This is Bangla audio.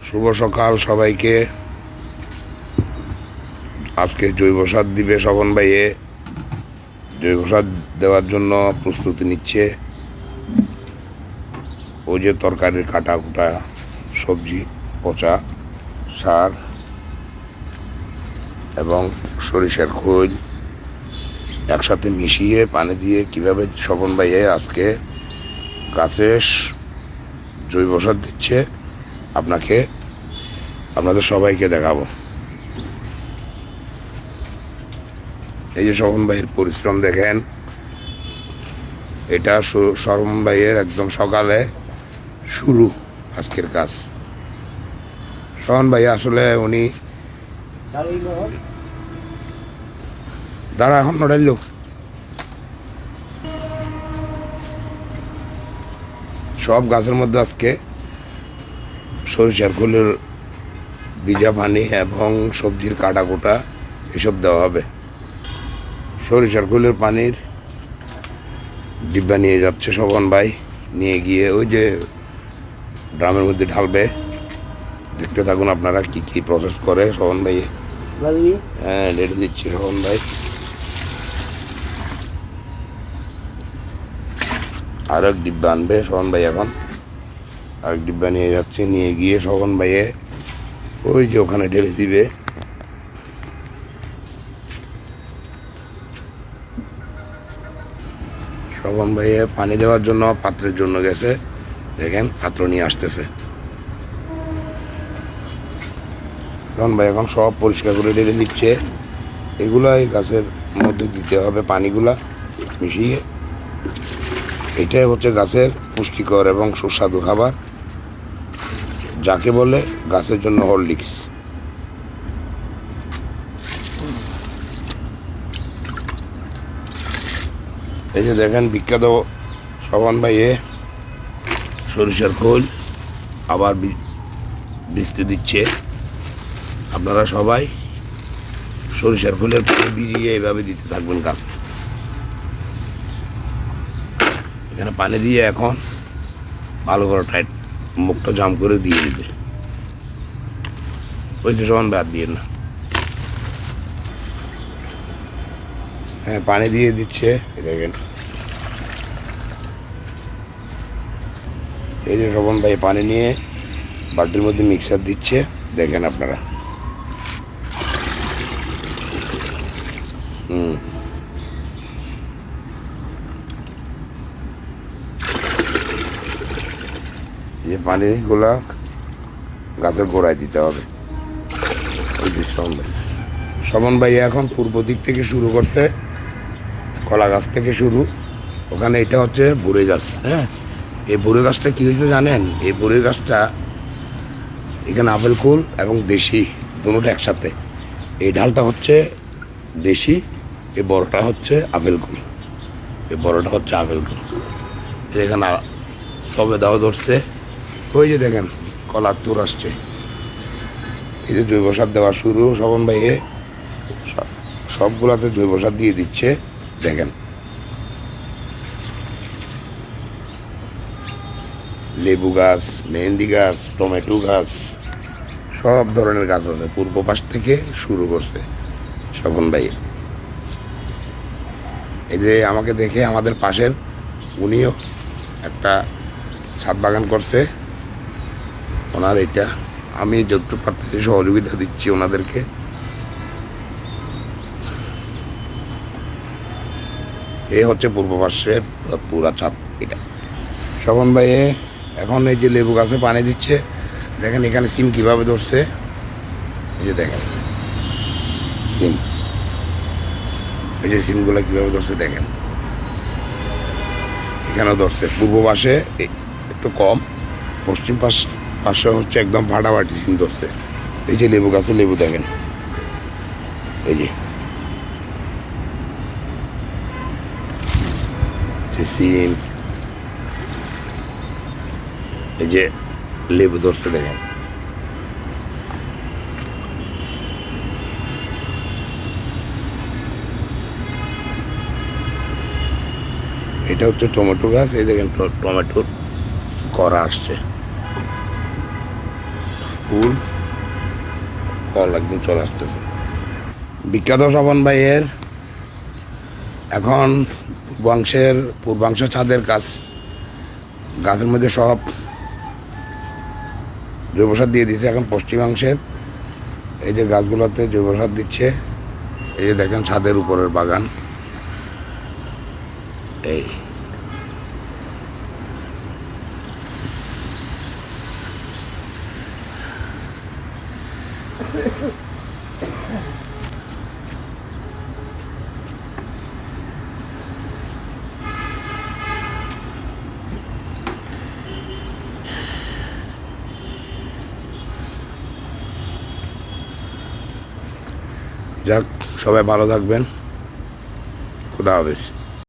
শুভ সকাল সবাইকে। আজকে জৈব সার দিবে স্বপন ভাইয়ে। জৈব সার দেওয়ার জন্য প্রস্তুতি নিচ্ছে। ওই যে তরকারির কাটা কুটা সবজি পচা সার এবং সরিষার খোল একসাথে মিশিয়ে পানি দিয়ে কিভাবে স্বপন ভাইয়ে আজকে গাছে জৈব সার দিচ্ছে আপনাদের সবাইকে দেখাবো। এই যে স্বপন ভাইয়ের পরিশ্রম দেখেন। এটা স্বপন ভাইয়ের একদম সকালে শুরু আজকের কাজ। স্বপন ভাই আসলে উনি দাঁড়া এখন নড়াইল সব গাছের মধ্যে আজকে সরিষার খোলের ভিজা পানি এবং সবজির কাটা কোটা এসব দেওয়া হবে। সরিষার খোলের পানির ডিব্বা নিয়ে যাচ্ছে স্বপন ভাই, নিয়ে গিয়ে ওই যে ড্রামের মধ্যে ঢালবে। দেখতে থাকুন আপনারা কি কি প্রসেস করে স্বপন ভাই। হ্যাঁ, রেডি দিচ্ছি স্বপন ভাই। আর এক ডিব্বা আনবে স্বপন ভাই। এখন আরেক ডিব্বা নিয়ে যাচ্ছে, নিয়ে গিয়ে স্বপন ভাইয়ে ওই যে ওখানে ঢেলে দিবে। স্বপন ভাইয়ে পানি দেওয়ার জন্য পাত্রের জন্য গেছে। দেখেন পাত্র নিয়ে আসতেছে। স্বপন ভাই এখন সব পরিষ্কার করে ঢেলে দিচ্ছে। এগুলাই গাছের মধ্যে দিতে হবে পানিগুলা মিশিয়ে। এটাই হচ্ছে গাছের পুষ্টিকর এবং সুস্বাদু খাবার, যাকে বলে গাছের জন্য হরলিক্স। এই যে দেখেন বিখ্যাত স্বপন ভাইয়ে সরিষার খোল আবার ভিজতে দিচ্ছে। আপনারা সবাই সরিষার খোলের পানি ভিজিয়ে এইভাবে দিতে থাকবেন গাছে। এখানে পানি দিয়ে এখন ভালো করে টাইট মুখটা জাম করে দিয়ে দিবে। ওইসে স্বপন ভাই দিয়ে না। হ্যাঁ, পানি দিয়ে দিচ্ছে। দেখেন এই যে স্বপন ভাই পানি নিয়ে বালতির মধ্যে মিক্সার দিচ্ছে। দেখেন আপনারা। এই যে পানিগুলা গাছের গোড়ায় দিতে হবে। ওই যে স্বপন ভাই এখন পূর্ব দিক থেকে শুরু করছে, কলা গাছ থেকে শুরু। ওখানে এটা হচ্ছে বুড়ে গাছ। হ্যাঁ, এই বুড়ে গাছটা কী হয়েছে জানেন? এই বুড়ে গাছটা এখানে আপেল কুল এবং দেশি দুটোটা একসাথে। এই ঢালটা হচ্ছে দেশি, এই বড়টা হচ্ছে আপেল কুল। এই বড়টা হচ্ছে আপেল কুল। এখানে সবে দাও ধরছে। ওই যে দেখেন কলার তুর আসছে। এই যে জৈব সার দেওয়া শুরু স্বপন ভাইয়ে সবগুলাতে জৈব সার দিয়ে দিচ্ছে। দেখেন লেবু গাছ, মেহেন্দি গাছ, টমেটো গাছ, সব ধরনের গাছ আছে। পূর্ব পাশ থেকে শুরু করছে স্বপন ভাই। এই যে আমাকে দেখে আমাদের পাশের উনিও একটা ছাদ বাগান করছে। ওনার এটা আমি যতটুকু পারতেছি সহযোগিতা দিচ্ছি ওনাদেরকে। এ হচ্ছে পূর্ব পাশের পুরা ছাদ। এটা স্বপন ভাইয়ে এখন এই যে লেবু গাছে পানি দিচ্ছে। দেখেন এখানে সিম কিভাবে ধরছে। এই যে দেখেন সিম, এই যে সিমগুলো কিভাবে ধরছে দেখেন। এখানেও ধরছে। পূর্ব পাশে একটু কম, পশ্চিম পাশে হচ্ছে একদম ফাটাফাটি সিম ধরছে। এই যে লেবু গাছে লেবু দেখেন। এই যে সিম, এই যে লেবু ধরছে দেখেন। এটা হচ্ছে টমেটো গাছ। এই দেখেন টমেটোর করা আসছে। ফুল ফল একদিন চলে আসতেছে। বিখ্যাত স্বপন ভাইয়ের এখন পূর্বাংশ ছাদের কাজ, গাছের মধ্যে সব জৈব সার দিয়ে দিচ্ছে। এখন পশ্চিমাংশের এই যে গাছগুলোতে জৈব সার দিচ্ছে। এই যে দেখেন ছাদের উপরের বাগান। এই যাক, সবাই ভালো থাকবেন। খুদা হাফেজ।